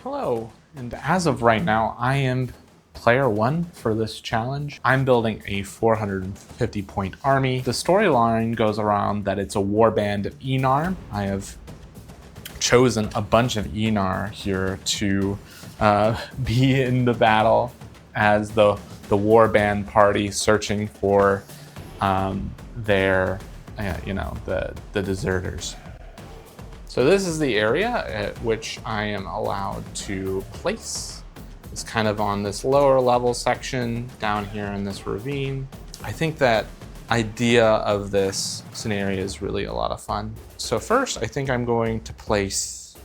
Hello, and as of right now, I am player one for this challenge. I'm building a 450 point army. The storyline goes around that it's a warband of Enar. I have chosen a bunch of Enar here to be in the battle as the warband party searching for the deserters. So this is the area at which I am allowed to place. It's kind of on this lower level section down here in this ravine. I think that idea of this scenario is really a lot of fun. So first, I think I'm going to place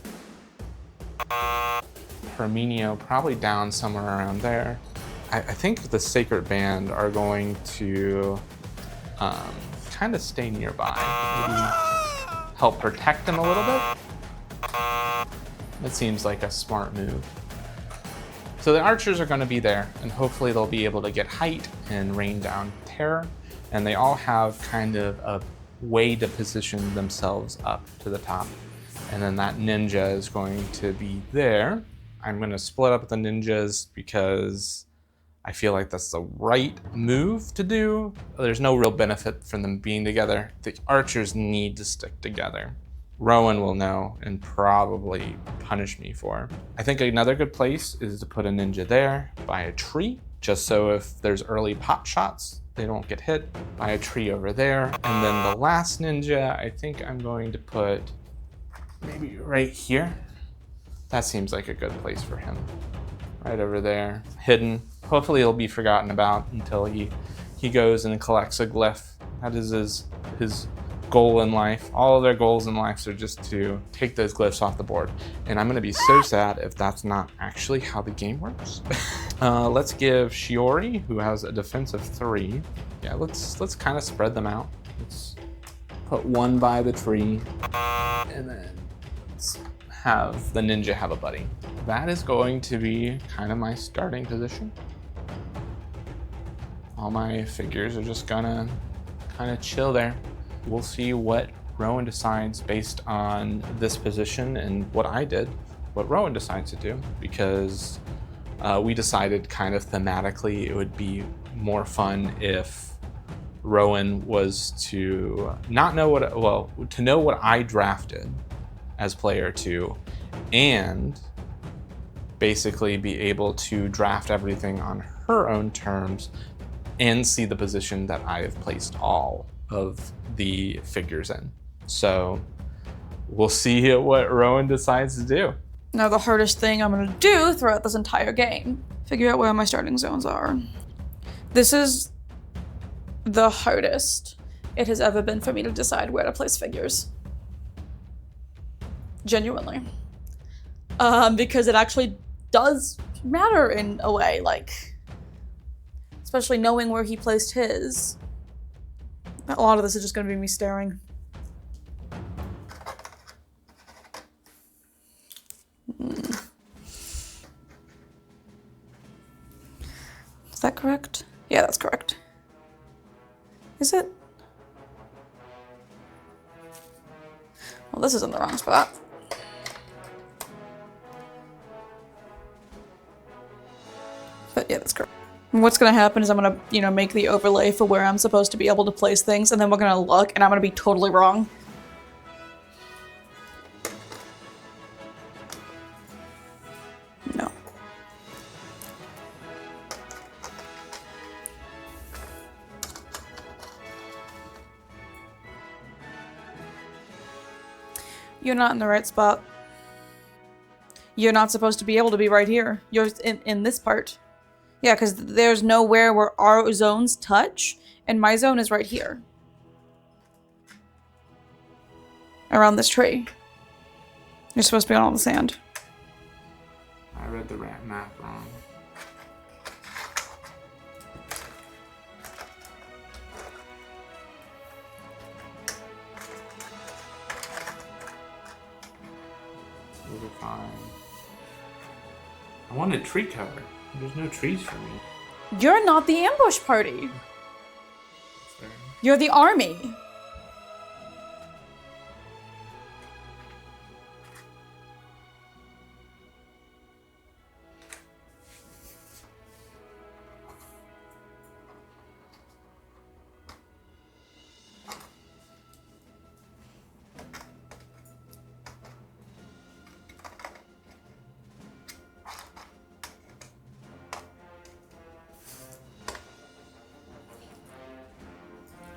Herminio probably down somewhere around there. I think the Sacred Band are going to kind of stay nearby. Maybe help protect them a little bit. That seems like a smart move. So the archers are going to be there, and hopefully they'll be able to get height and rain down terror. And they all have kind of a way to position themselves up to the top. And then that ninja is going to be there. I'm going to split up the ninjas because I feel like that's the right move to do. There's no real benefit from them being together. The archers need to stick together. Rowan will know and probably punish me for. I think another good place is to put a ninja there by a tree, just so if there's early pot shots, they don't get hit. By a tree over there. And then the last ninja, I think I'm going to put maybe right here. That seems like a good place for him. Right over there, hidden. Hopefully he'll be forgotten about until he goes and collects a glyph. That is his goal in life. All of their goals in life are just to take those glyphs off the board. And I'm gonna be so sad if that's not actually how the game works. Let's give Shiori, who has a defense of 3. Yeah, let's kind of spread them out. Let's put one by the tree, and then let's have the ninja have a buddy. That is going to be kind of my starting position. All my figures are just gonna kind of chill there. We'll see what Rowan decides based on this position and what I did, what Rowan decides to do, because we decided kind of thematically it would be more fun if Rowan was to not know to know what I drafted as player 2 and basically be able to draft everything on her own terms and see the position that I have placed all of the figures in. So we'll see what Rowan decides to do. Now the hardest thing I'm gonna do throughout this entire game, figure out where my starting zones are. This is the hardest it has ever been for me to decide where to place figures. Genuinely. Because it actually does matter in a way, like, especially knowing where he placed his. A lot of this is just gonna be me staring. Is that correct? Yeah, that's correct. Is it? Well, this is in the wrong spot. But yeah, that's correct. And what's gonna happen is I'm gonna, make the overlay for where I'm supposed to be able to place things, and then we're gonna look, and I'm gonna be totally wrong. No. You're not in the right spot. You're not supposed to be able to be right here. You're in this part. Yeah, because there's nowhere where our zones touch, and my zone is right here. Around this tree. You're supposed to be on all the sand. I read the map wrong. Those are fine. I wanted tree cover. There's no trees for me. You're not the ambush party. You're the army.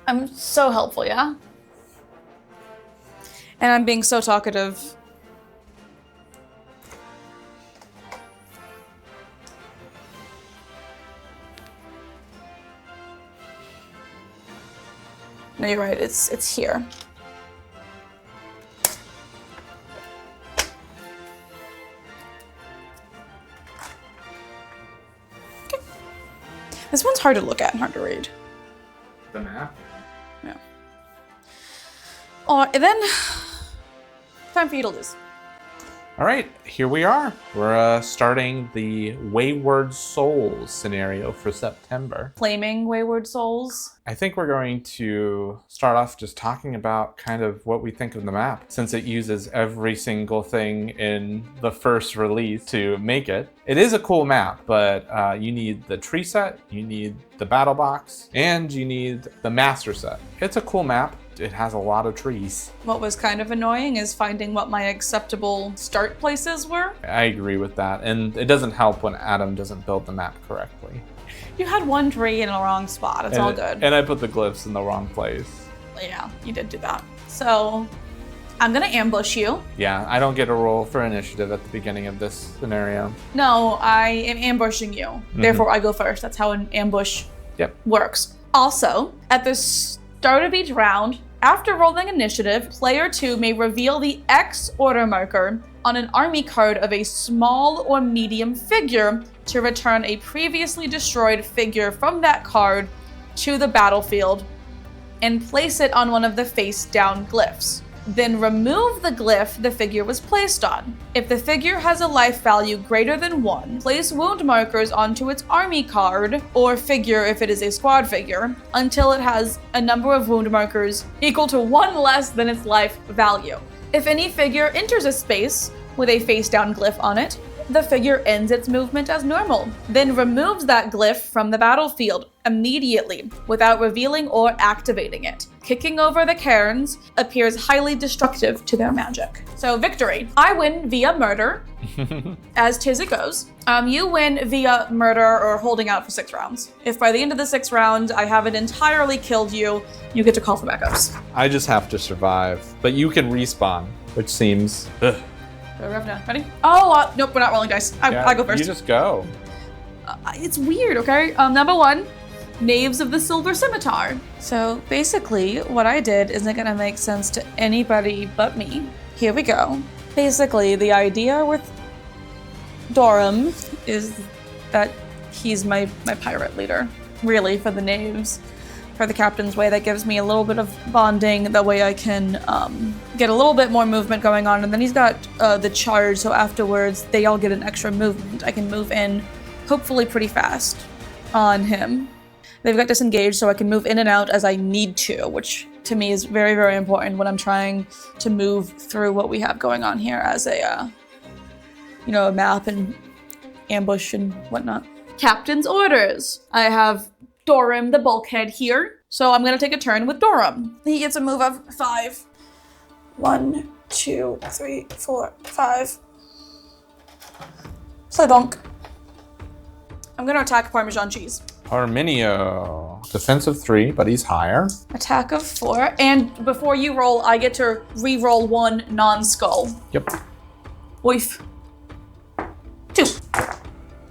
I'm so helpful, yeah? And I'm being so talkative. No, you're right, it's here. Okay. This one's hard to look at and hard to read. The map? Yeah. Oh, and then time for you to lose. All right, here we are. We're starting the Wayward Souls scenario for September. Claiming Wayward Souls. I think we're going to start off just talking about kind of what we think of the map, since it uses every single thing in the first release to make it. It is a cool map, but you need the tree set, you need the battle box, and you need the master set. It's a cool map. It has a lot of trees. What was kind of annoying is finding what my acceptable start places were. I agree with that, and it doesn't help when Adam doesn't build the map correctly. You had one tree in the wrong spot. It's all good. And I put the glyphs in the wrong place. Yeah, you did do that. So I'm gonna ambush you. Yeah, I don't get a roll for initiative at the beginning of this scenario. No, I am ambushing you. Therefore, I go first. That's how an ambush works. Also, at the start of each round, after rolling initiative, player 2 may reveal the X order marker on an army card of a small or medium figure to return a previously destroyed figure from that card to the battlefield and place it on one of the face-down glyphs. Then remove the glyph the figure was placed on. If the figure has a life value greater than 1, place wound markers onto its army card, or figure if it is a squad figure, until it has a number of wound markers equal to 1 less than its life value. If any figure enters a space with a face-down glyph on it, the figure ends its movement as normal, then removes that glyph from the battlefield immediately without revealing or activating it. Kicking over the cairns appears highly destructive to their magic. So victory. I win via murder, as tis it goes. You win via murder or holding out for 6 rounds. If by the end of the 6th round I haven't entirely killed you, you get to call for backups. I just have to survive, but you can respawn, which seems... Ugh. Ready? Oh, nope, we're not rolling dice. I go first. You just go. It's weird, okay? Number 1, Knaves of the Silver Scimitar. So basically, what I did isn't gonna make sense to anybody but me. Here we go. Basically, the idea with Dorum is that he's my pirate leader, really, for the Knaves. For the Captain's Way, that gives me a little bit of bonding. That way I can get a little bit more movement going on. And then he's got the charge, so afterwards they all get an extra movement. I can move in, hopefully pretty fast, on him. They've got disengaged, so I can move in and out as I need to, which to me is very, very important when I'm trying to move through what we have going on here as a, a map and ambush and whatnot. Captain's orders. I have Dorum, the bulkhead here. So I'm gonna take a turn with Dorum. He gets a move of 5. 1, 2, 3, 4, 5. So bonk. I'm gonna attack Parmesan cheese. Arminio. Defensive 3, but he's higher. Attack of 4. And before you roll, I get to re-roll 1 non-skull. Yep. Oif. 2.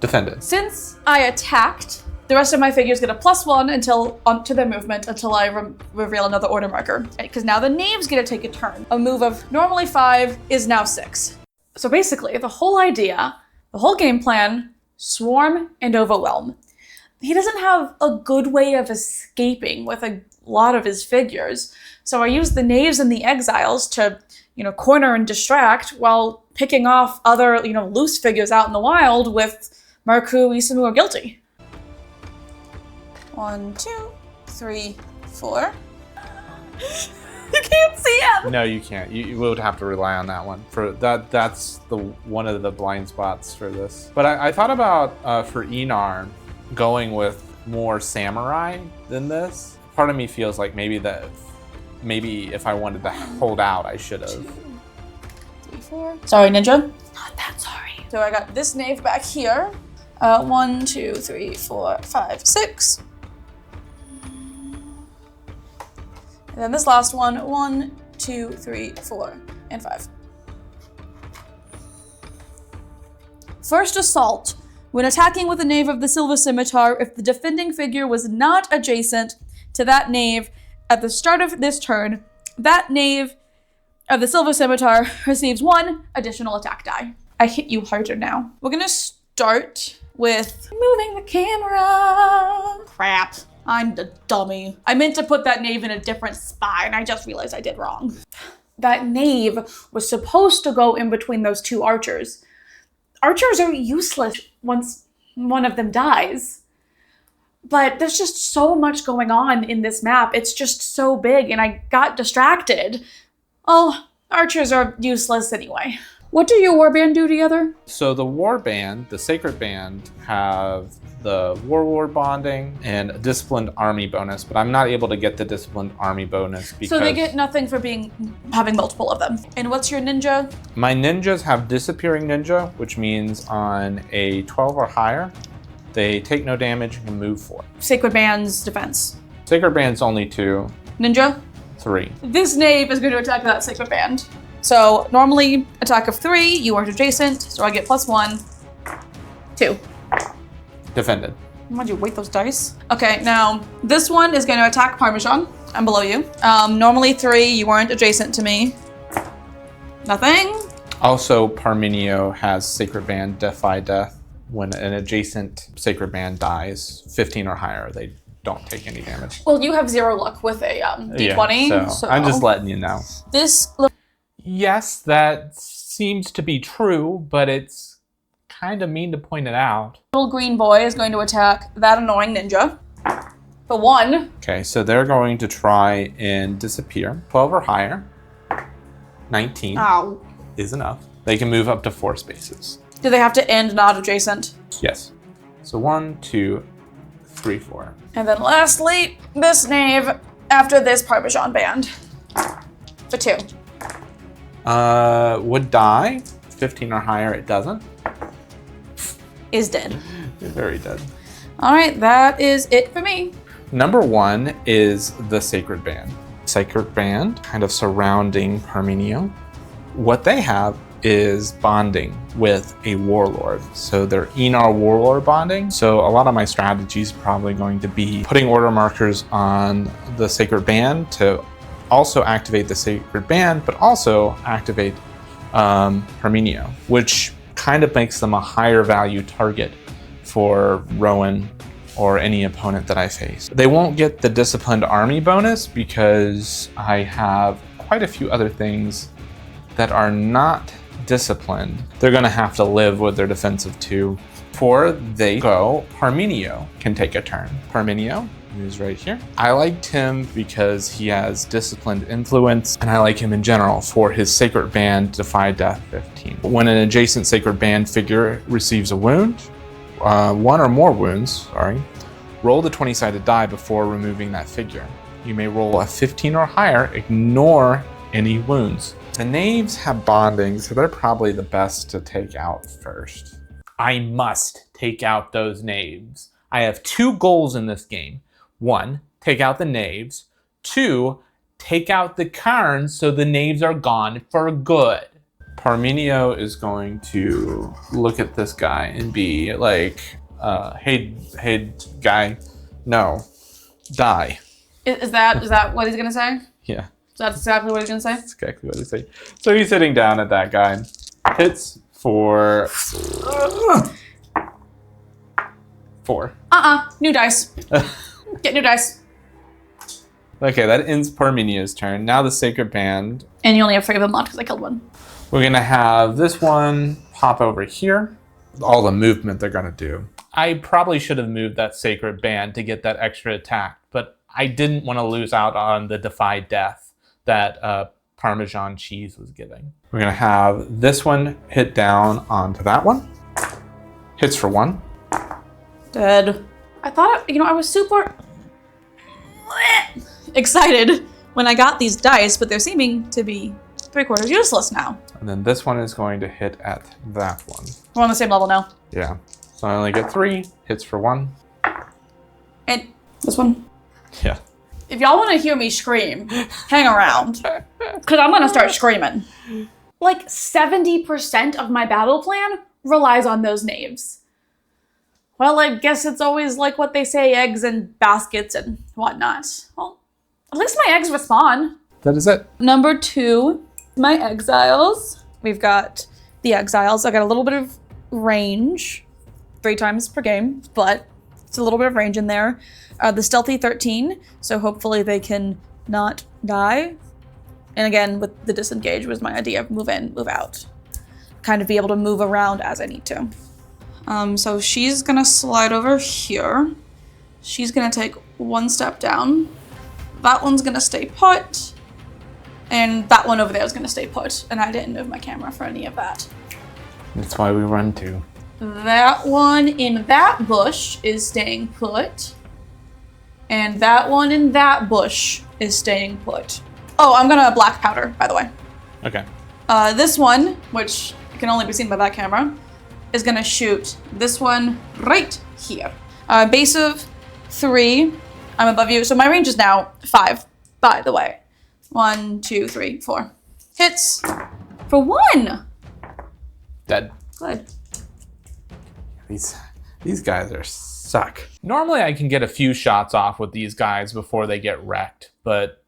Defended. Since I attacked, the rest of my figures get a +1 to their movement until I reveal another order marker. Because now the Knaves get to take a turn. A move of normally 5 is now 6. So basically, the whole idea, the whole game plan, swarm and overwhelm. He doesn't have a good way of escaping with a lot of his figures. So I use the Knaves and the Exiles to, corner and distract while picking off other, loose figures out in the wild with Marku, Isamu, or Guilty. 1, 2, 3, 4. You can't see him. No, you can't. You would have to rely on that one for that. That's the one of the blind spots for this. But I thought about for Enar going with more samurai than this. Part of me feels like maybe if I wanted to hold out, I should have. 2, 3, 4. Sorry, Ninja. Not that sorry. So I got this knave back here. 1, 2, 3, 4, 5, 6. And then this last one, 1, 2, 3, 4, and 5. First assault. When attacking with the knave of the silver scimitar, if the defending figure was not adjacent to that knave at the start of this turn, that knave of the silver scimitar receives 1 additional attack die. I hit you harder now. We're gonna start with moving the camera. Crap. I'm the dummy. I meant to put that knave in a different spot, and I just realized I did wrong. That knave was supposed to go in between those 2 archers. Archers are useless once one of them dies. But there's just so much going on in this map. It's just so big, and I got distracted. Oh, archers are useless anyway. What do your warband do together? So the warband, the sacred band, have the warlord bonding and a disciplined army bonus, but I'm not able to get the disciplined army bonus because So they get nothing for having multiple of them. And what's your ninja? my ninjas have disappearing ninja, which means on a 12 or higher, they take no damage and can move 4. Sacred band's defense. Sacred band's only 2, Ninja? 3. This knave is going to attack that sacred band. So normally attack of 3, you aren't adjacent, so I get +1, 2. Defended. Why'd you weight those dice? Okay, now this one is going to attack Parmesan. I'm below you. Normally 3, you weren't adjacent to me. Nothing. Also, Parmenio has sacred band defy death. When an adjacent sacred band dies, 15 or higher, they don't take any damage. Well, you have 0 luck with a D20. Yeah, so I'm just letting you know. This Yes, that seems to be true, but it's kind of mean to point it out. little green boy is going to attack that annoying ninja. For 1. Okay, so they're going to try and disappear. 12 or higher. 19 Ow. is enough. They can move up to 4 spaces. Do they have to end not adjacent? Yes. So 1, 2, 3, 4. And then lastly, this knave after this Parmesan band. For 2. Would die. 15 or higher, it doesn't. Is dead. You're very dead. All right, that is it for me. Number 1 is the Sacred Band. Sacred Band kind of surrounding Parmenio. What they have is bonding with a warlord. So they're Enar warlord bonding. So a lot of my strategy is probably going to be putting order markers on the Sacred Band to also activate the Sacred Band, but also activate Parmenio, which kind of makes them a higher value target for Rowan or any opponent that I face. They won't get the disciplined army bonus because I have quite a few other things that are not disciplined. They're gonna have to live with their defensive 2. Before they go, Parmenio can take a turn. Parmenio is right here. I liked him because he has disciplined influence, and I like him in general for his Sacred Band Defy Death 15. When an adjacent Sacred Band figure receives a wound, 1 or more wounds, roll the 20-sided die before removing that figure. You may roll a 15 or higher, ignore any wounds. The knaves have bonding, so they're probably the best to take out first. I must take out those knaves. I have 2 goals in this game. 1, take out the knaves. 2, take out the Karns so the knaves are gone for good. Parmenio is going to look at this guy and be like, hey guy, no, die. Is that what he's gonna say? Yeah. That's exactly what he's gonna say? That's exactly what he's saying. So he's sitting down at that guy. Hits for 4. New dice. Get new dice. Okay, that ends Parmenio's turn. Now the Sacred Band. And you only have 3 of them left because I killed 1. We're gonna have this one pop over here. All the movement they're gonna do. I probably should have moved that Sacred Band to get that extra attack, but I didn't want to lose out on the Defy Death that Parmesan cheese was giving. We're gonna have this one hit down onto that one. Hits for 1. Dead. I thought, I was super excited when I got these dice, but they're seeming to be 3/4 useless now. And then this one is going to hit at that one. We're on the same level now. Yeah. So I only get 3, hits for 1. And this one. Yeah. If y'all want to hear me scream, hang around. Because I'm going to start screaming. Like 70% of my battle plan relies on those names. Well, I guess it's always like what they say, eggs and baskets and whatnot. Well, at least my eggs respond. That is it. Number 2, my exiles. We've got the exiles. I got a little bit of range, 3 times per game, but it's a little bit of range in there. The stealthy 13, so hopefully they can not die. And again, with the disengage was my idea of move in, move out. Kind of be able to move around as I need to. So she's gonna slide over here. She's gonna take 1 step down. That one's gonna stay put. And that one over there is gonna stay put. And I didn't move my camera for any of that. That's why we run 2. That one in that bush is staying put. And that one in that bush is staying put. Oh, I'm gonna black powder, by the way. Okay. This one, which can only be seen by that camera, is gonna shoot this one right here. Base of 3, I'm above you. So my range is now 5, by the way. 1, 2, 3, 4. Hits for 1. Dead. Good. These guys are suck. Normally I can get a few shots off with these guys before they get wrecked, but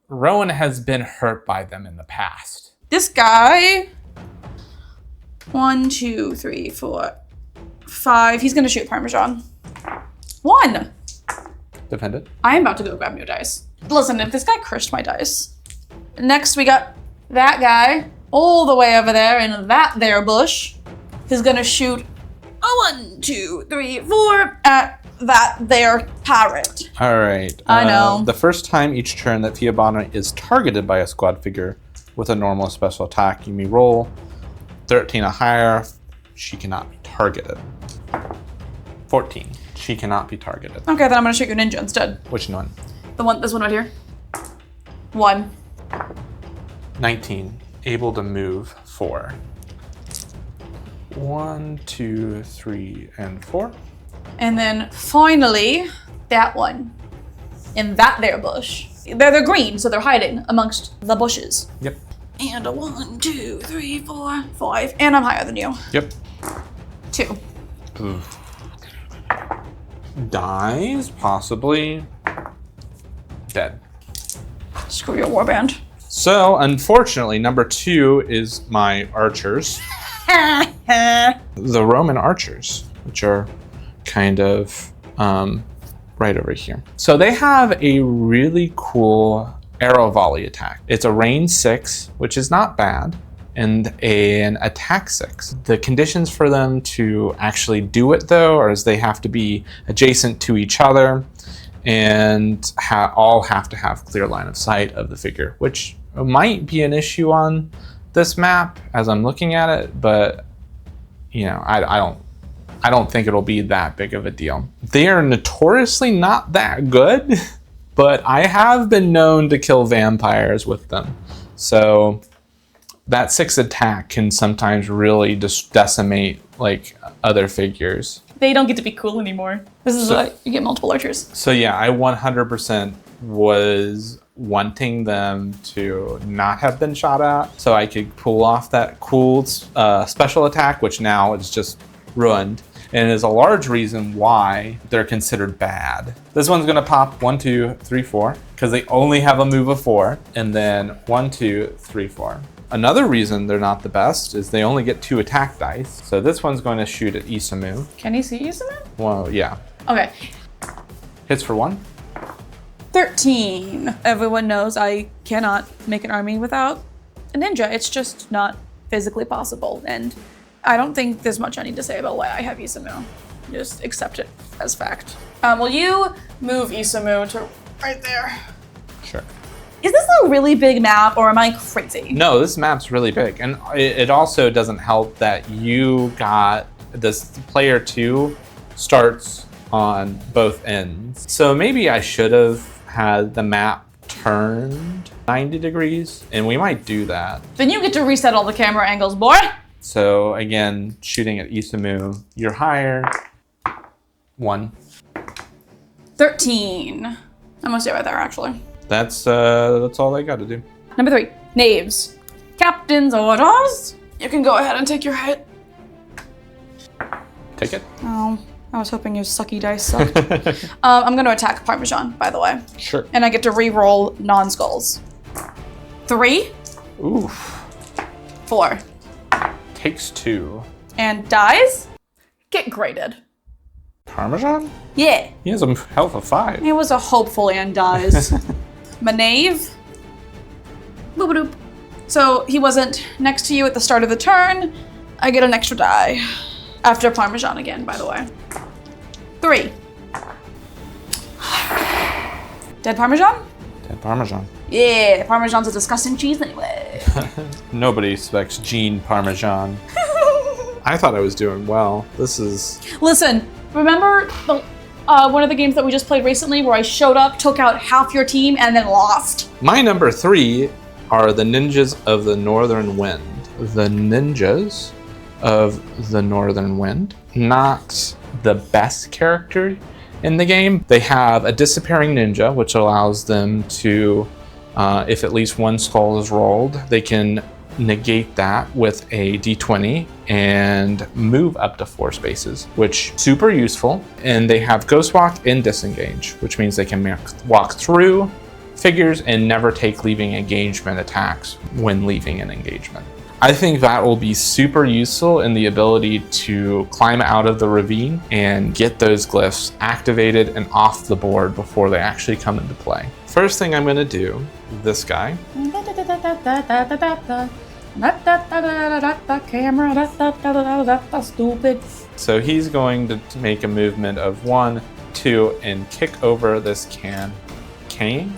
Rowan has been hurt by them in the past. This guy, 1, 2, 3, 4, 5. He's gonna shoot Parmesan. 1. Defend it. I am about to go grab new dice. Listen, if this guy crushed my dice. Next we got that guy all the way over there in that there bush. He's gonna shoot 1, 2, 3, 4 at that there parrot. All right. I know. The first time each turn that Fiabana is targeted by a squad figure with a normal special attack, you may roll 13 or higher. She cannot be targeted. 14. She cannot be targeted. Okay, then I'm gonna shoot your ninja instead. Which one? This one right here. 1. 19. Able to move 4. 1, 2, 3, and 4. And then finally, that one in that there bush. They're green, so they're hiding amongst the bushes. Yep. And a 1, 2, 3, 4, 5. And I'm higher than you. Yep. 2. Oof. Dies, possibly. Dead. Screw your warband. So, unfortunately, number 2 is my archers. The Roman archers, which are kind of right over here. So they have a really cool arrow volley attack. It's a range 6, which is not bad, and an attack 6. The conditions for them to actually do it, though, is they have to be adjacent to each other and all have to have clear line of sight of the figure, which might be an issue on this map as I'm looking at it, but you know, I don't think it'll be that big of a deal. They are notoriously not that good, but I have been known to kill vampires with them. So that 6 attack can sometimes really just decimate like other figures. They don't get to be cool anymore. This is why you get multiple archers. So yeah, I 100% was wanting them to not have been shot at so I could pull off that cool special attack, which now is just ruined. And is a large reason why they're considered bad. This one's gonna pop 1, 2, 3, 4, because they only have a move of 4, and then 1, 2, 3, 4. Another reason they're not the best is they only get 2 attack dice. So this one's going to shoot at Isamu. Can he see Isamu? Well, yeah. Okay. Hits for 1. 13. Everyone knows I cannot make an army without a ninja. It's just not physically possible. And I don't think there's much I need to say about why I have Isamu. Just accept it as fact. Will you move Isamu to right there? Sure. Is this a really big map or am I crazy? No, this map's really big. And it also doesn't help that you got this player 2 starts on both ends. So maybe I should have had the map turned 90 degrees, and we might do that. Then you get to reset all the camera angles, boy. So again, shooting at Isamu, you're higher. 1. 13. I'm gonna stay right there, actually. That's all they got to do. Number 3, knaves. Captain's orders. You can go ahead and take your hit. Take it. Oh, I was hoping your sucky dice sucked. I'm gonna attack Parmesan, by the way. Sure. And I get to re-roll non-skulls. 3. Oof. 4. Takes 2. And dies? Get graded. Parmesan? Yeah. He has a health of 5. It was a hopeful and dies. My knave. Boop-a-doop. So he wasn't next to you at the start of the turn. I get an extra die. After Parmesan again, by the way. 3. Dead Parmesan? Dead Parmesan. Yeah, Parmesan's a disgusting cheese anyway. Nobody expects Gene Parmesan. I thought I was doing well. This is... Listen, remember the one of the games that we just played recently where I showed up, took out half your team, and then lost? My number 3 are the Ninjas of the Northern Wind. The Ninjas of the Northern Wind. Not the best character in the game. They have a disappearing ninja, which allows them to, if at least one skull is rolled, they can negate that with a d20 and move up to 4 spaces, which is super useful. And they have Ghost Walk and Disengage, which means they can walk through figures and never take leaving engagement attacks when leaving an engagement. I think that will be super useful in the ability to climb out of the ravine and get those glyphs activated and off the board before they actually come into play. First thing I'm going to do, this guy. Stupid. So he's going to make a movement of 1, 2, and kick over this Cairn? Cairn.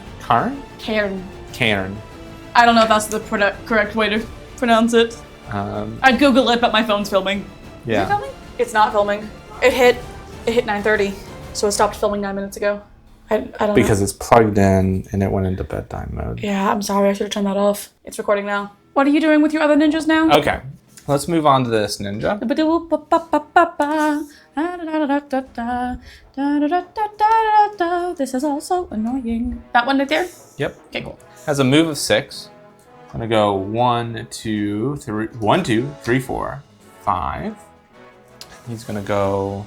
I don't know if that's the correct way to pronounce it. I'd Google it, but my phone's filming. Yeah. Is it filming? It's not filming. It hit 9:30, so it stopped filming 9 minutes ago. I don't know. Because it's plugged in and it went into bedtime mode. Yeah, I'm sorry. I should have turned that off. It's recording now. What are you doing with your other ninjas now? Okay, let's move on to this ninja. This is also annoying. That one right there? Yep. Okay, cool. Has a move of 6. I'm gonna go 1, 2, 3, 4, 5. He's gonna go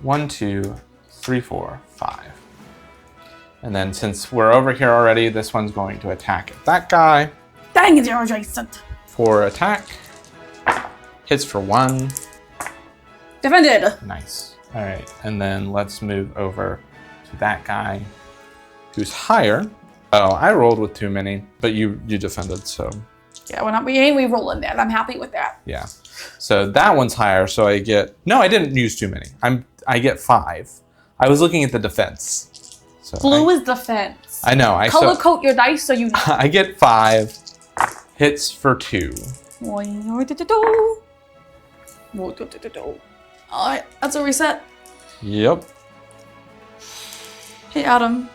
1, 2, 3, 4, 5. And then since we're over here already, this one's going to attack that guy. Dang it, you're adjacent. For attack. Hits for 1. Defended. Nice. All right, and then let's move over to that guy who's higher. Oh, I rolled with too many, but you defended, so. Yeah, we ain't rolling that. I'm happy with that. Yeah. So that one's higher, so I get... No, I didn't use too many. I get 5. I was looking at the defense. So Blue is defense. I know. Color code your dice so you know. I get 5. Hits for 2. Alright, that's a reset. Yep. Hey, Adam.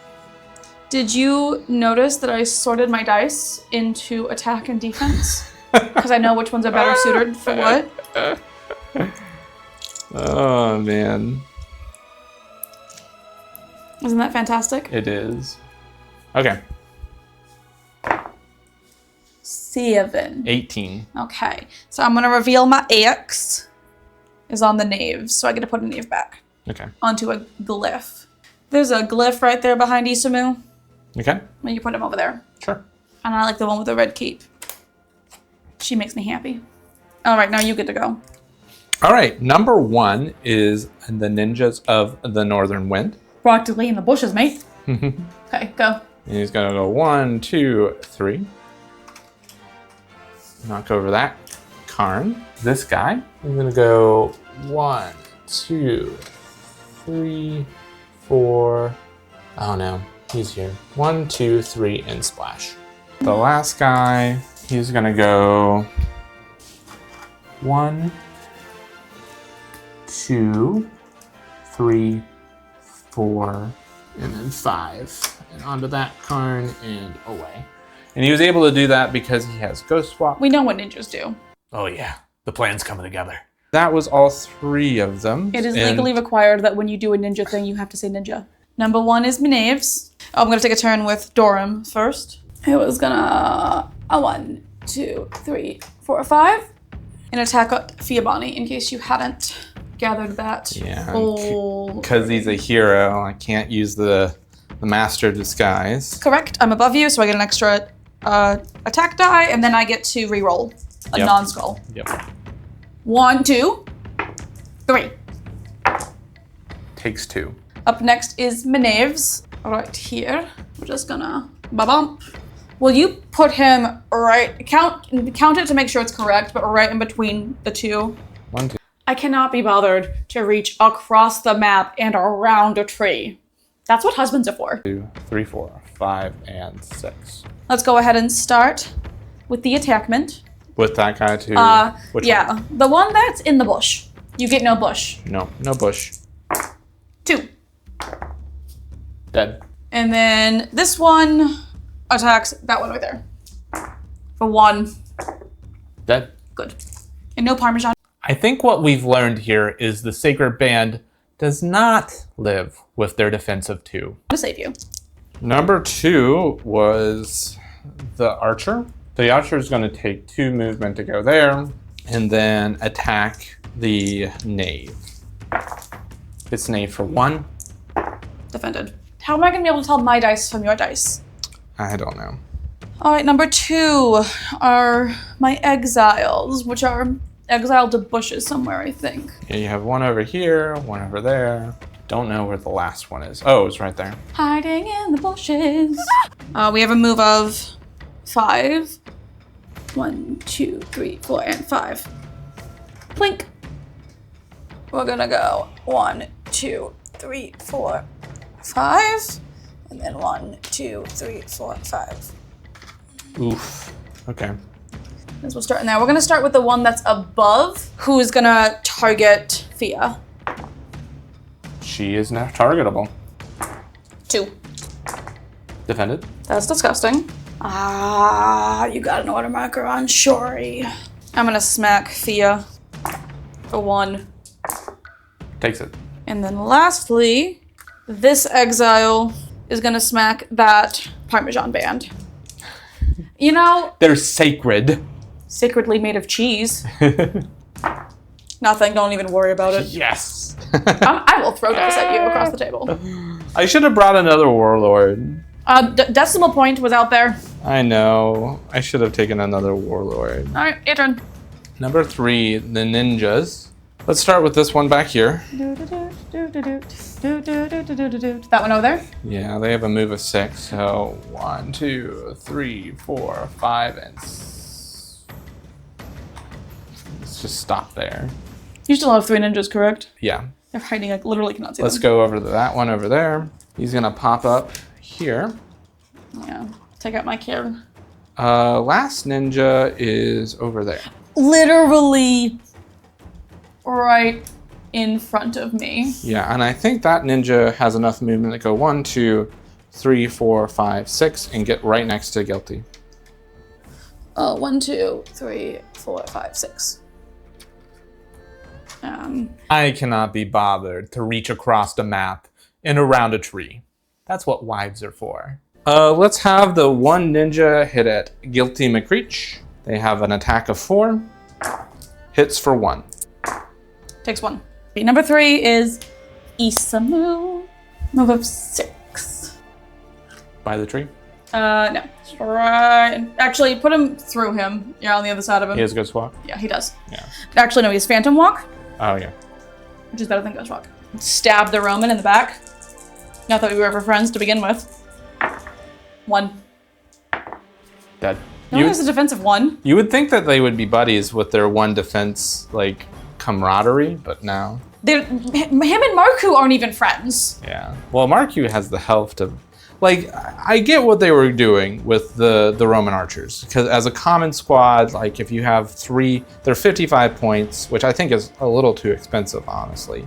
Did you notice that I sorted my dice into attack and defense? Because I know which ones are better suited for what. Oh, man. Isn't that fantastic? It is. Okay. 7. 18. Okay, so I'm gonna reveal my X is on the knave, so I get to put a knave back Okay. onto a glyph. There's a glyph right there behind Isamu. Okay. Well, you put him over there. Sure. And I like the one with the red cape. She makes me happy. All right, now you get to go. All right. Number 1 is the Ninjas of the Northern Wind. Practically in the bushes, mate. Okay, go. And he's gonna go 1, 2, 3. Knock over that Karn. This guy. I'm gonna go 1, 2, 3, 4. Oh no, he's here. 1, 2, 3, and splash. The last guy, he's gonna go 1, 2, 3, 4, and then 5. And onto that Karn and away. And he was able to do that because he has Ghost Swap. We know what ninjas do. Oh yeah, the plan's coming together. That was all 3 of them. It is legally required that when you do a ninja thing, you have to say ninja. Number 1 is Menaves. Oh, I'm gonna take a turn with Dorum first. It was gonna 1, 2, 3, 4, 5. And attack Fiabani in case you hadn't gathered that. Yeah, Oh, because he's a hero, I can't use the Master Disguise. correct. I'm above you, so I get an extra attack die, and then I get to reroll a Yep. non-skull. Yep. 1, 2, 3. Takes 2. Up next is Menaves, right here. We're just gonna ba-bump. Will you put him right, count it to make sure it's correct, but right in between the 2? 1, 2. I cannot be bothered to reach across the map and around a tree. That's what husbands are for. 2, 3, 4, 5, and 6. Let's go ahead and start with the attackment. With that guy too. Which yeah, one? the one that's in the bush. You get no bush. No bush. 2. Dead. And then this one attacks that one right there. For 1. Dead. Good. And no Parmesan. I think what we've learned here is the Sacred Band does not live with their defense of 2. To save you. Number 2 was the Archer. The Archer is going to take 2 movement to go there and then attack the Knave. It's Knave for 1. Defended. How am I going to be able to tell my dice from your dice? I don't know. All right, number 2 are my exiles, which are exiled to bushes somewhere, I think. Yeah, you have 1 over here, 1 over there. Don't know where the last one is. Oh, it's right there. Hiding in the bushes. We have a move of 5. 1, 2, 3, 4, and 5. Blink. We're gonna go 1, 2, 3, 4, 5. And then 1, 2, 3, 4, 5. Oof. Okay. As we'll start in there. We're gonna start with the one that's above, who's gonna target Fia. She is now targetable. 2. Defended. That's disgusting. You got an order marker on Shori. I'm gonna smack Fia for 1. Takes it. And then lastly, this exile is gonna smack that Parmesan band. You know, They're sacred. sacredly made of cheese. Nothing, don't even worry about it. Yes. I will throw dice at you across the table. I should have brought another Warlord. Decimal point was out there. I know. I should have taken another Warlord. All right, your turn. Number 3, the ninjas. Let's start with this one back here. That one over there? Yeah, they have a move of 6. So 1, 2, 3, 4, 5, and let's just stop there. You still have 3 ninjas, correct? Yeah. They're hiding, I literally cannot see Let's them. go over to that one over there. He's gonna pop up here. Yeah, take out my care. Last ninja is over there. Literally right in front of me. Yeah, and I think that ninja has enough movement to go 1, 2, 3, 4, 5, 6, and get right next to Guilty. 1, 2, 3, 4, 5, 6. I cannot be bothered to reach across the map and around a tree. That's what wives are for. Let's have the one ninja hit at Guilty McCreech. They have an attack of 4. Hits for 1. Takes 1. Number 3 is Isamu. Move of 6. By the tree. No. Right. Actually, put him through him. Yeah, on the other side of him. He has Ghost Walk? Yeah, he does. Yeah. Actually, no, he has Phantom Walk, Oh, yeah. which is better than Ghost Walk. Stab the Roman in the back. Not that we were ever friends to begin with. 1. Dead. No one has a defensive 1. You would think that they would be buddies with their 1 defense, like, camaraderie, but no. Him and Marku aren't even friends. Yeah. Well, Marku has the health to... Like, I get what they were doing with the Roman archers. Because as a common squad, like, if you have 3... They're 55 points, which I think is a little too expensive, honestly.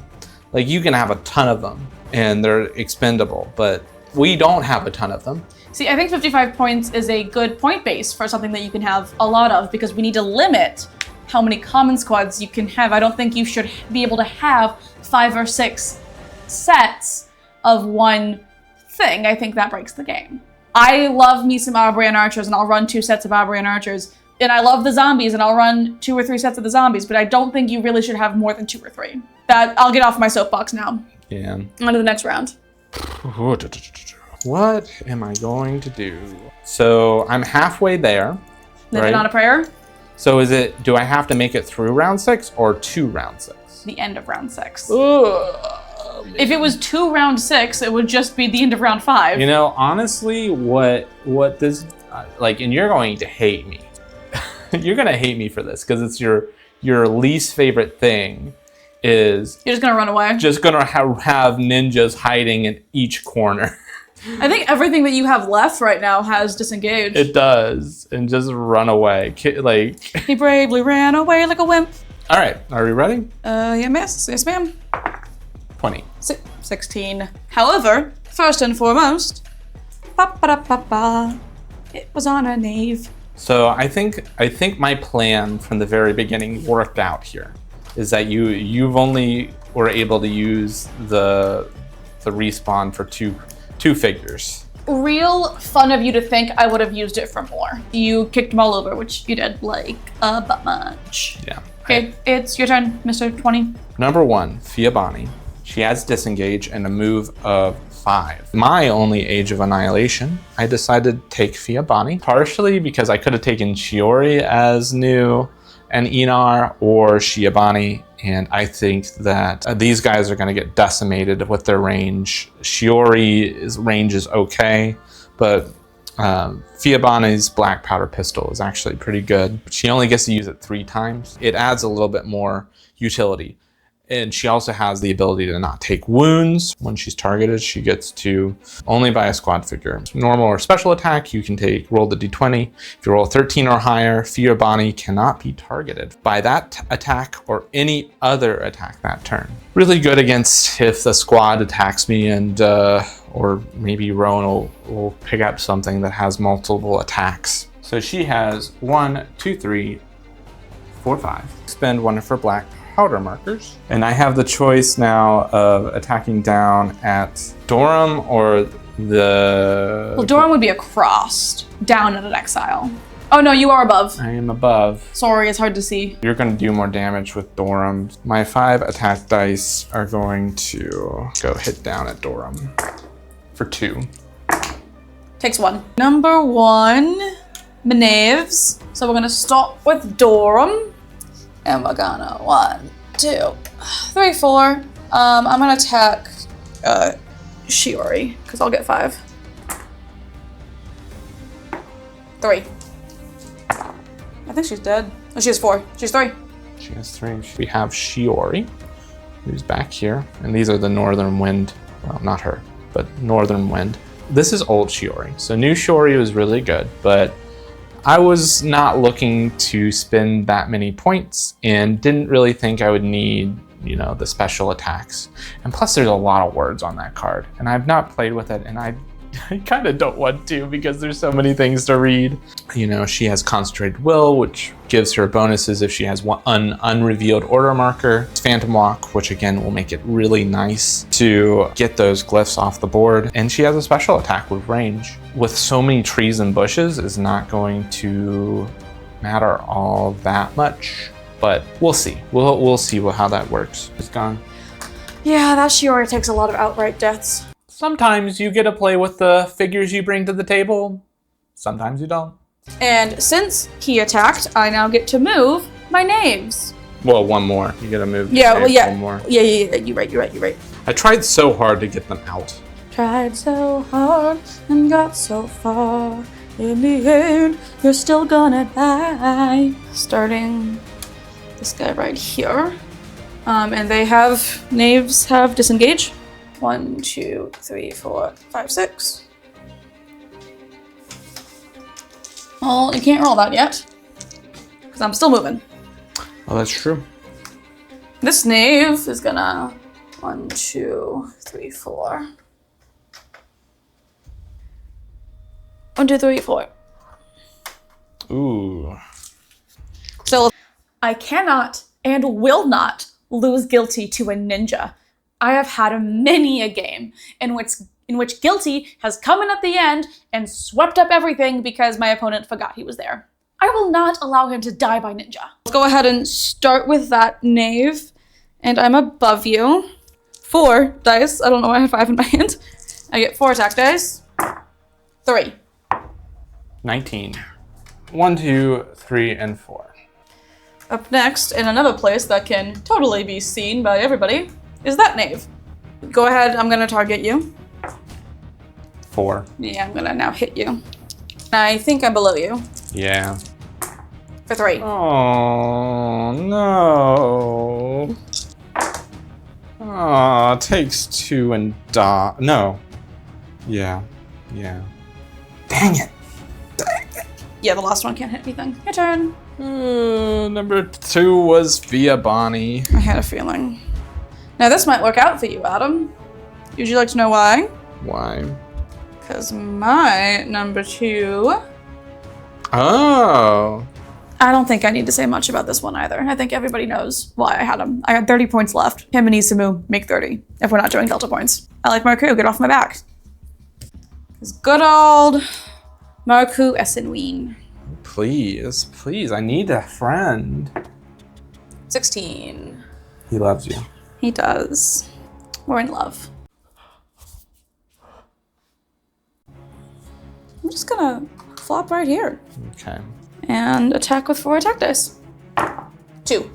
Like, you can have a ton of them, and they're expendable. But we don't have a ton of them. See, I think 55 points is a good point base for something that you can have a lot of, because we need to limit how many common squads you can have. I don't think you should be able to have 5 or 6 sets of one thing, I think that breaks the game. I love me some Aubrey archers, and I'll run 2 sets of Aubrey archers. And I love the zombies, and I'll run 2 or 3 sets of the zombies, but I don't think you really should have more than 2 or 3. I'll get off my soapbox now. Yeah. On to the next round. What am I going to do? So I'm halfway there. Living on a prayer? So do I have to make it through round 6 or 2 round 6? The end of round 6. If it was 2 round 6, it would just be the end of round 5. You know, honestly, what this, like, and you're going to hate me. You're going to hate me for this because it's your least favorite thing is... You're just going to run away? Just going to have ninjas hiding in each corner. I think everything that you have left right now has disengaged. It does. And just run away. Like... He bravely ran away like a wimp. All right. Are we ready? Yeah, miss. Yes, ma'am. 20. 16. However, first and foremost, it was on a knave. So I think my plan from the very beginning worked out here. Is that you've only were able to use the respawn for two figures. Real fun of you to think I would have used it for more. You kicked them all over, which you did like a bunch. Yeah. Okay, it's your turn, Mr. 20. Number 1, Fiabani. She has disengage and a move of 5. My only Age of Annihilation, I decided to take Fiabani, partially because I could have taken Shiori as new and Inar or Shiabani, and I think that these guys are going to get decimated with their range. Shiori's range is okay, but Fiabani's black powder pistol is actually pretty good. She only gets to use it 3 times. It adds a little bit more utility. And she also has the ability to not take wounds. When she's targeted, she gets to only by a squad figure. Normal or special attack, you can roll the d20. If you roll 13 or higher, Fiabani cannot be targeted by that attack or any other attack that turn. Really good against if the squad attacks me and, or maybe Rowan will pick up something that has multiple attacks. So she has 1, 2, 3, 4, 5. Spend 1 of her black powder markers. And I have the choice now of attacking down at Dorum or the... Well, Dorum would be across, down at an exile. Oh no, you are above. I am above. Sorry, it's hard to see. You're going to do more damage with Dorum. My 5 attack dice are going to go hit down at Dorum for 2. Takes 1. Number 1, Menaves. So we're gonna start with Dorum. And we're gonna 1, 2, 3, 4. I'm gonna attack Shiori, because I'll get 5. 3. I think she's dead. Oh, she has 4. She's 3. She has 3. We have Shiori, who's back here. And these are the Northern Wind. Well, not her, but Northern Wind. This is old Shiori. So new Shiori was really good, but I was not looking to spend that many points and didn't really think I would need, you know, the special attacks. And plus there's a lot of words on that card and I've not played with it and I kind of don't want to because there's so many things to read. You know, she has Concentrated Will, which gives her bonuses if she has an unrevealed order marker. Phantom Walk, which again will make it really nice to get those glyphs off the board. And she has a special attack with range. With so many trees and bushes, is not going to matter all that much, but we'll see. We'll see how that works. It's gone. Yeah, that Shiori takes a lot of outright deaths. Sometimes you get to play with the figures you bring to the table. Sometimes you don't. And since he attacked, I now get to move my names. Well, 1 more. You gotta move. Yeah, well, yeah. 1 more. Yeah, you're right. I tried so hard to get them out. Tried so hard and got so far. In the end, you're still gonna die. Starting this guy right here. And they have, knaves have disengage. 1, 2, 3, 4, 5, 6. Well, you can't roll that yet, because I'm still moving. Oh, that's true. This knave is gonna 1, 2, 3, 4. 1, 2, 3, 4. Ooh. So I cannot and will not lose guilty to a ninja. I have had many a game in which Guilty has come in at the end and swept up everything because my opponent forgot he was there. I will not allow him to die by ninja. Let's go ahead and start with that knave. And I'm above you. 4 dice. I don't know why I have 5 in my hand. I get 4 attack dice. 3. 19. 1, 2, 3, and 4. Up next, in another place that can totally be seen by everybody, is that knave. Go ahead, I'm gonna target you. 4. Yeah, I'm gonna now hit you. I think I'm below you. Yeah. For 3. Oh, no. Oh, takes 2 and no. Yeah. Dang it. Yeah, the last one can't hit anything. Your turn. Number 2 was via Bonnie. I had a feeling. Now this might work out for you, Adam. Would you like to know why? Why? Because my number 2... Oh. I don't think I need to say much about this one either. I think everybody knows why I had him. I had 30 points left. Him and Isamu make 30, if we're not doing Delta points. I like Marku, get off my back. It's good old Marku Essenween. Please, I need a friend. 16. He loves you. He does. We're in love. I'm just gonna flop right here. Okay. And attack with 4 attack dice. 2.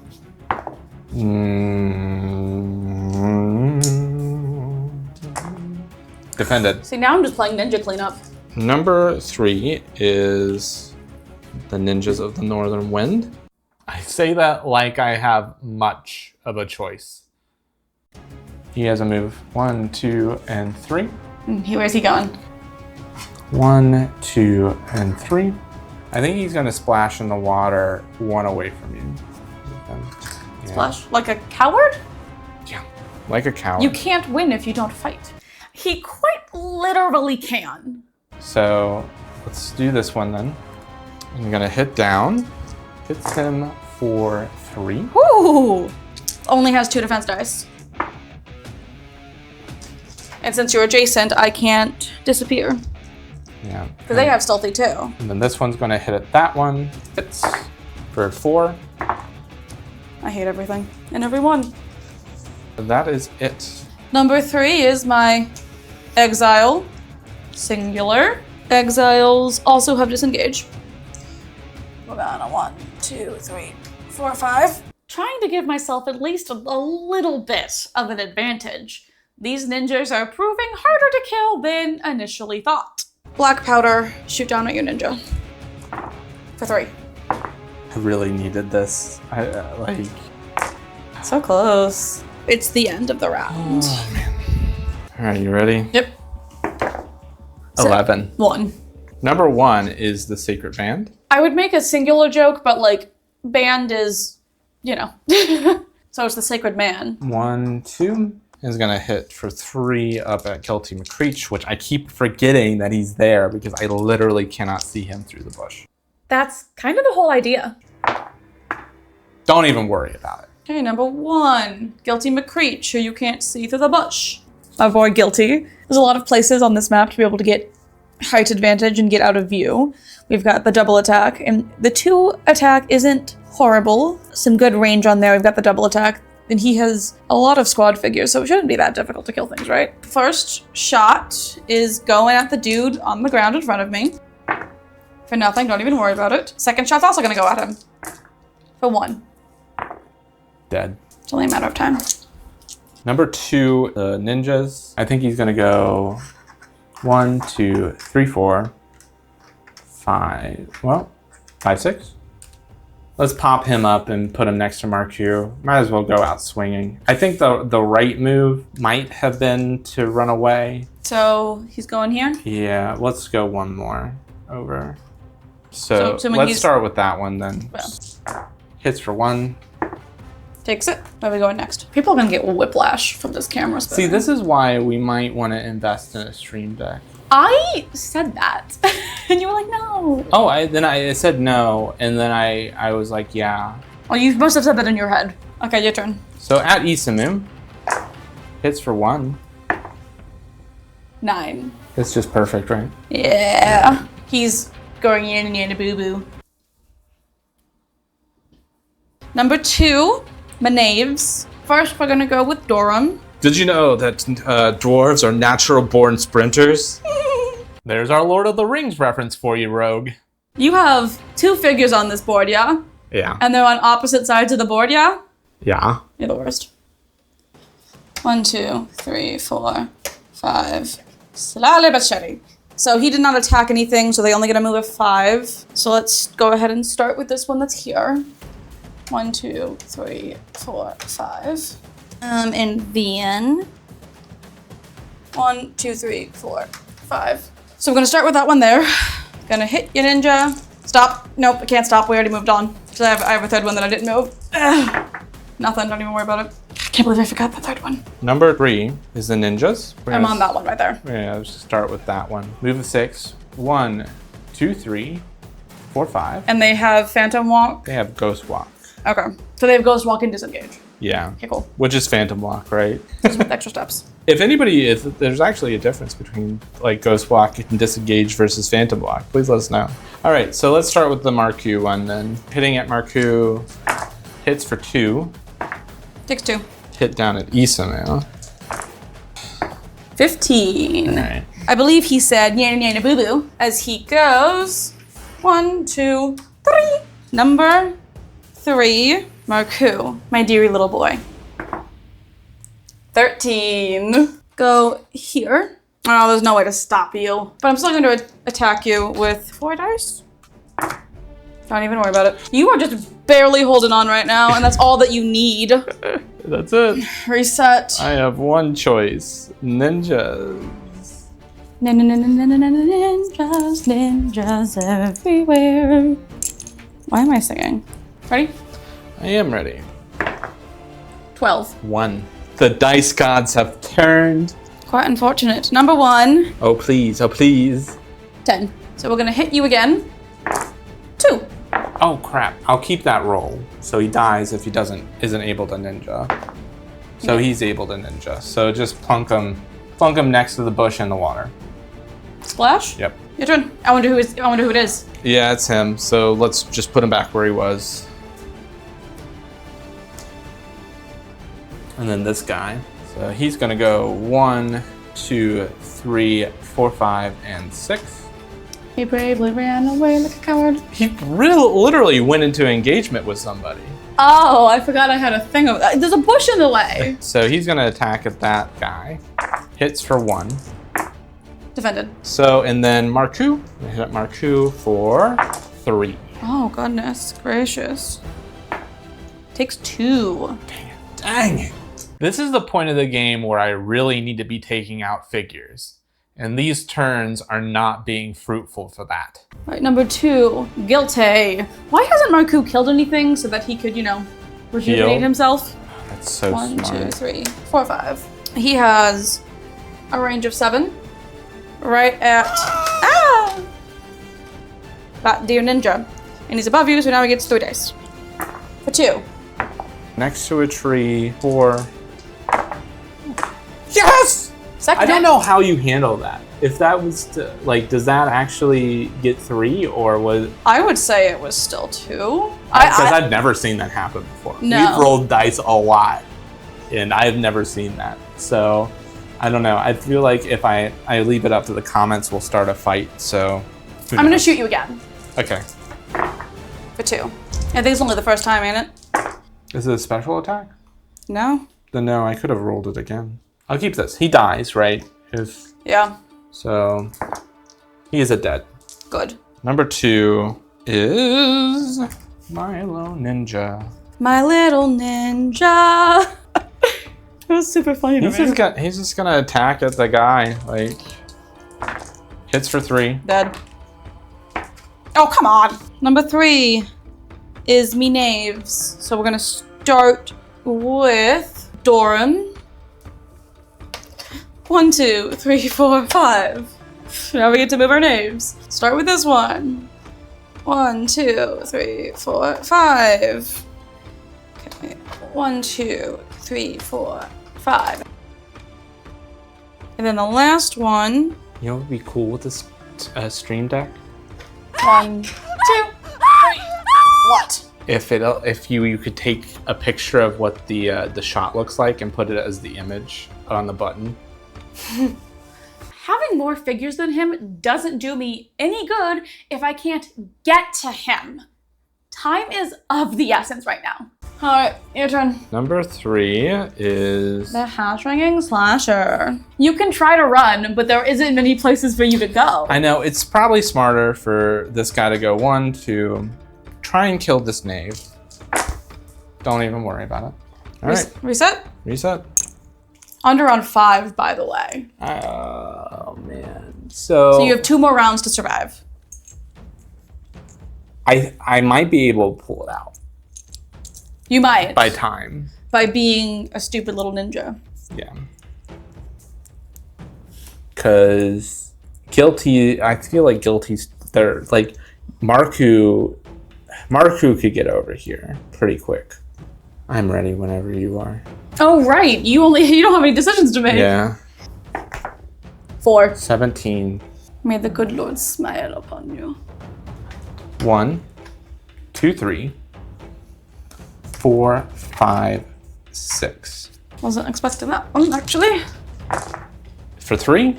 Defended. See, now I'm just playing ninja cleanup. Number 3 is the Ninjas of the Northern Wind. I say that like I have much of a choice. He has a move 1, 2, and 3. Where's he going? 1, 2, and 3. I think he's gonna splash in the water 1 away from you. Yeah. Splash? Like a coward? Yeah, like a coward. You can't win if you don't fight. He quite literally can. So let's do this one then. I'm gonna hit down. Hits him for 3. Ooh! Only has 2 defense dice. And since you're adjacent, I can't disappear. Yeah. Because they have stealthy too. And then this one's gonna hit at that one. Hits for 4. I hate everything and everyone. That is it. Number 3 is my exile. Singular. Exiles also have disengage. We're on a 1, 2, 3, 4, 5. Trying to give myself at least a little bit of an advantage. These ninjas are proving harder to kill than initially thought. Black powder, shoot down at your ninja. For 3. I really needed this. Like. So close. It's the end of the round. Oh man. All right, you ready? Yep. 11. 1. Number 1 is the Sacred Band. I would make a singular joke, but like, band is, you know. So it's the Sacred Man. 1, 2 is gonna hit for 3 up at Kelty McCreech, which I keep forgetting that he's there because I literally cannot see him through the bush. That's kind of the whole idea. Don't even worry about it. Okay, number 1, Guilty McCreech, who you can't see through the bush. Avoid Guilty. There's a lot of places on this map to be able to get height advantage and get out of view. We've got the double attack, and the 2 attack isn't horrible. Some good range on there. We've got the double attack, and he has a lot of squad figures, so it shouldn't be that difficult to kill things, right? First shot is going at the dude on the ground in front of me. For nothing, don't even worry about it. Second shot's also gonna go at him. For 1. Dead. It's only a matter of time. Number 2, the ninjas. I think he's gonna go 1, 2, 3, 4, 5. Well, 5, 6. Let's pop him up and put him next to Marku. Might as well go out swinging. I think the right move might have been to run away. So he's going here? Yeah, let's go 1 more over. So assuming let's he's- start with that one then. Well. Hits for 1. Takes it. Where are we going next? People are gonna get whiplash from this camera spinning. See, this is why we might want to invest in a stream deck. I said that, and you were like, no. Oh, then I said no, and then I was like, yeah. Well, you must have said that in your head. Okay, your turn. So at Isamu, Hits for 1. 9. It's just perfect, right? Yeah. He's going in and boo-boo. Number 2, Menaves. First, we're gonna go with Dorum. Did you know that dwarves are natural-born sprinters? There's our Lord of the Rings reference for you, Rogue. You have 2 figures on this board, yeah? Yeah. And they're on opposite sides of the board, yeah? Yeah. You're the worst. 1, 2, 3, 4, 5. Slowly but steady. So he did not attack anything, so they only get to move a 5. So let's go ahead and start with this one that's here. 1, 2, 3, 4, 5. And then 1, 2, 3, 4, 5. So I'm gonna start with that one there. Gonna hit your ninja. Stop. Nope, I can't stop. We already moved on. So I have a third one that I didn't move. Ugh. Nothing. Don't even worry about it. Can't believe I forgot the third one. Number 3 is the ninjas. I'm on that one right there. Yeah, let's start with that one. Move a 6. 1, 2, 3, 4, 5. And they have Phantom Walk. They have Ghost Walk. Okay. So they have Ghost Walk and Disengage. Yeah. Okay, cool. Which is Phantom Walk, right? Just with extra steps. If there's actually a difference between like Ghost Walk and Disengage versus Phantom Walk, please let us know. All right, so let's start with the Marku one then. Hitting at Marku, hits for 2. Takes 2. Hit down at Issa now. 15. All right. I believe he said yana yana boo boo as he goes. 1, 2, 3. Number 3, Marku, my dearie little boy. 13. Go here. Oh, there's no way to stop you. But I'm still going to attack you with 4 dice. Don't even worry about it. You are just barely holding on right now, and that's all that you need. That's it. Reset. I have one choice. Ninjas. Ninjas, ninjas everywhere. Why am I singing? Ready? I am ready. 12. 1. The dice gods have turned. Quite unfortunate. Number 1. Oh, please. Oh, please. 10. So we're gonna hit you again. 2. Oh, crap. I'll keep that roll. So he dies if he isn't able to ninja. So he's able to ninja. So just plunk him next to the bush in the water. Splash? Yep. Your turn. I wonder who it is. Yeah, it's him. So let's just put him back where he was. And then this guy. So he's gonna go 1, 2, 3, 4, 5, and 6. He bravely ran away like a coward. He literally went into engagement with somebody. Oh, I forgot I had a thing of that. There's a bush in the way. So he's gonna attack at that guy. Hits for 1. Defended. So, and then Marku. I hit at Marku for 3. Oh, goodness gracious. Takes 2. Dang it. This is the point of the game where I really need to be taking out figures. And these turns are not being fruitful for that. Right, number 2, Guilty. Why hasn't Marku killed anything so that he could, rejuvenate Heal. himself? That's so 1, smart. 2, 3, 4, 5. He has a range of 7. Right at that dear ninja. And he's above you, so now he gets 3 dice. For 2. Next to a tree for... Yes! Second I don't hit. know how you handle that. If that was, does that actually get 3 or was... I would say it was still 2. Because I've never seen that happen before. No. We've rolled dice a lot, and I've never seen that. So, I don't know. I feel like if I leave it up to the comments, we'll start a fight, so... I'm going to shoot you again. Okay. For 2. I think it's only the first time, ain't it? Is it a special attack? No? Then no, I could have rolled it again. I'll keep this. He dies, right? Yeah. So, he is a dead. Good. Number 2 is Milo Ninja. My little ninja. It was super funny to me. He's just gonna attack at the guy. Like, hits for 3. Dead. Oh, come on. Number 3 is Menaves. So we're gonna start with Doran. 1, 2, 3, 4, 5. Now we get to move our names. Start with this one. 1, 2, 3, 4, 5. Okay. 1, 2, 3, 4, 5. And then the last one. You know what would be cool with this stream deck? 1, 2, 3. What? If you could take a picture of what the shot looks like and put it as the image on the button. Having more figures than him doesn't do me any good if I can't get to him. Time is of the essence right now. All right, your turn. Number 3 is The hash-ringing slasher. You can try to run, but there isn't many places for you to go. I know, it's probably smarter for this guy to go 1, 2, try and kill this knave. Don't even worry about it. All right. Reset? Reset. Under on 5, by the way. Oh, man. So you have 2 more rounds to survive. I might be able to pull it out. You might. By time. By being a stupid little ninja. Yeah. Because I feel like Guilty's there. Like, Marku could get over here pretty quick. I'm ready whenever you are. Oh, right. You don't have any decisions to make. Yeah. 4. 17. May the good Lord smile upon you. 1, 2, 3, 4, 5, 6. Wasn't expecting that one, actually. For 3?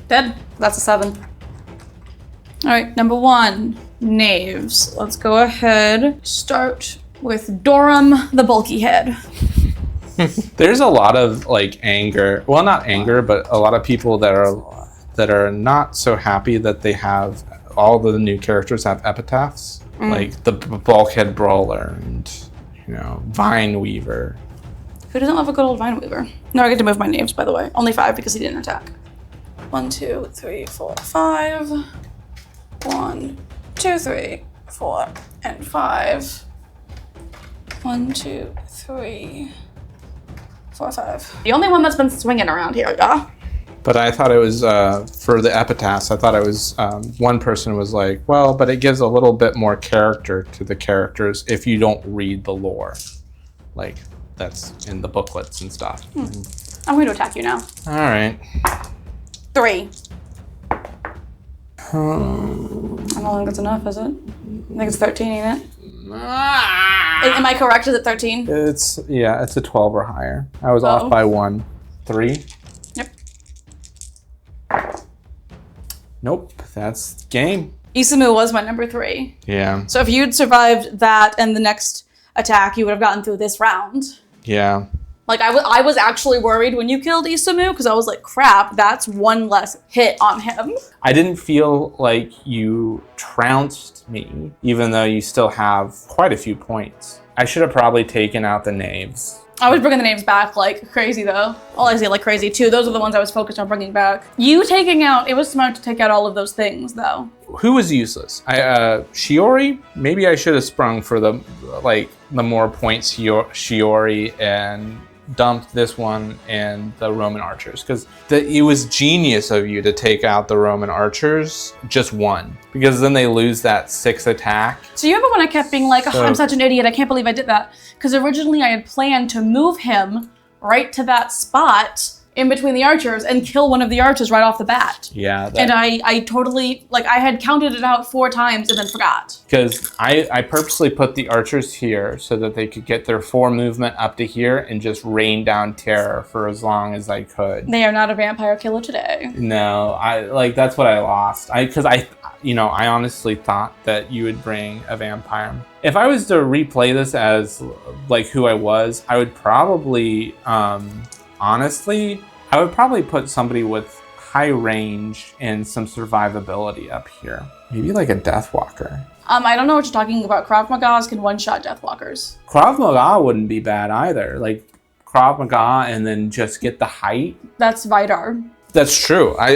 Dead. That's a 7. All right, number 1, knaves. Let's go ahead. Start with Dorum, the bulky head. There's a lot of like anger. Well, not anger, but a lot of people that are not so happy that they have all the new characters have epitaphs, like the Bulkhead Brawler and Vine Weaver. Who doesn't love a good old Vine Weaver? No, I get to move my knaves, by the way. Only 5 because he didn't attack. 1, 2, 3, 4, 5. 1, 2, 3, 4, and 5. 1, 2, 3, 4, 5. The only one that's been swinging around here, yeah? But I thought it was, for the epitaphs, I thought it was, one person was like, well, but it gives a little bit more character to the characters if you don't read the lore. Like, that's in the booklets and stuff. I'm going to attack you now. All right. 3. I don't think that's enough, is it? I think it's 13, ain't it? Am I correct? Is it 13? It's a 12 or higher. I was off by 1. 3? Yep. Nope, that's game. Isamu was my number 3. Yeah. So if you'd survived that and the next attack, you would have gotten through this round. Yeah. Like, I was actually worried when you killed Isamu, because I was like, crap, that's 1 less hit on him. I didn't feel like you trounced me, even though you still have quite a few points. I should have probably taken out the knaves. I was bringing the names back like crazy, though. Well, I say like crazy, too. Those are the ones I was focused on bringing back. You taking out, it was smart to take out all of those things, though. Who was useless? Shiori? Maybe I should have sprung for the more points Shiori and dumped this one and the Roman archers, because it was genius of you to take out the Roman archers just 1, because then they lose that 6 attack. So you remember when I kept being like, oh, I'm such an idiot, I can't believe I did that, because originally I had planned to move him right to that spot in between the archers and kill one of the archers right off the bat. Yeah. And I totally, I had counted it out 4 times and then forgot. Because I purposely put the archers here so that they could get their 4 movement up to here and just rain down terror for as long as I could. They are not a vampire killer today. No, that's what I lost. Because I honestly thought that you would bring a vampire. If I was to replay this as like who I was, I would probably, honestly, I would probably put somebody with high range and some survivability up here. Maybe like a Deathwalker. I don't know what you're talking about. Krav Magas can one-shot Deathwalkers. Krav Maga wouldn't be bad either. Like Krav Maga and then just get the height. That's Vidar. That's true. I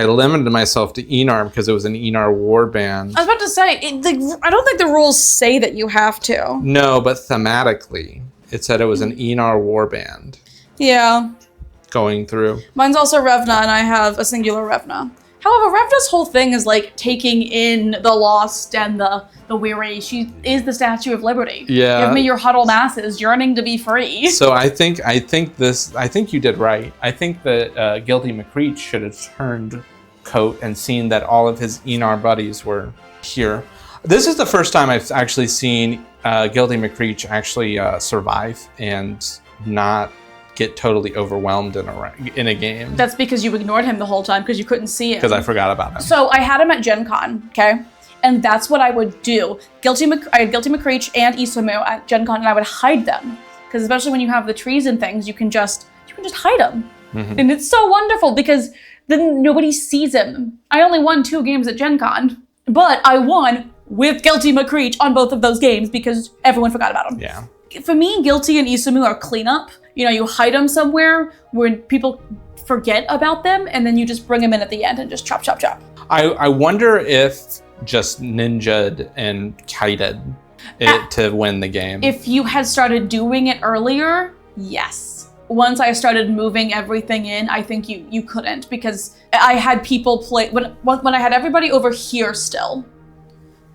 limited myself to Enar because it was an Enar warband. I was about to say, I don't think the rules say that you have to. No, but thematically, it said it was an Enar warband. Yeah. Going through. Mine's also Revna, and I have a singular Revna. However, Revna's whole thing is like taking in the lost and the weary. She is the Statue of Liberty. Yeah. Give me your huddled masses yearning to be free. So I think you did right. I think that Guilty McCreech should have turned coat and seen that all of his Enar buddies were here. This is the first time I've actually seen Guilty McCreech actually survive and not get totally overwhelmed in a game. That's because you ignored him the whole time because you couldn't see him. Because I forgot about him. So I had him at Gen Con, okay? And that's what I would do. I had Guilty McCreech and Isamu at Gen Con, and I would hide them. Because especially when you have the trees and things, you can just hide them. Mm-hmm. And it's so wonderful because then nobody sees him. I only won 2 games at Gen Con, but I won with Guilty McCreech on both of those games because everyone forgot about him. Yeah. For me, Guilty and Isamu are cleanup. You know, you hide them somewhere where people forget about them, and then you just bring them in at the end and just chop, chop, chop. I wonder if just ninja'd and kited it to win the game. If you had started doing it earlier, yes. Once I started moving everything in, I think you couldn't, because I had people play, when I had everybody over here still,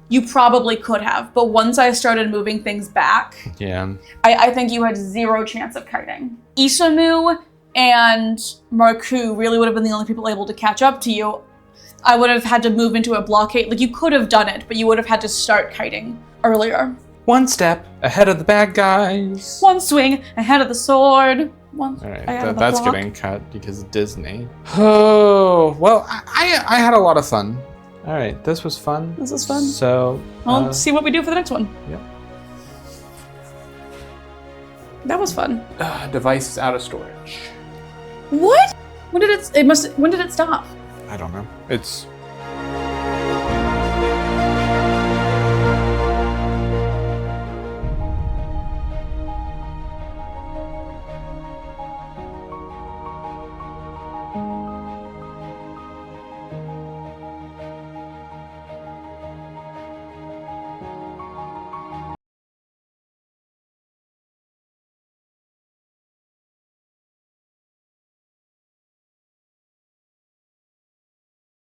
you probably could have, but once I started moving things back, yeah, I think you had 0 chance of kiting. Isamu and Marku really would have been the only people able to catch up to you. I would have had to move into a blockade. Like, you could have done it, but you would have had to start kiting earlier. 1 step ahead of the bad guys. 1 swing ahead of the sword. All right, that's getting cut because of Disney. Oh, well, I had a lot of fun. All right, this was fun. This was fun. So, well, see what we do for the next one. Yep. That was fun. Device is out of storage. What? When did it stop? I don't know. It's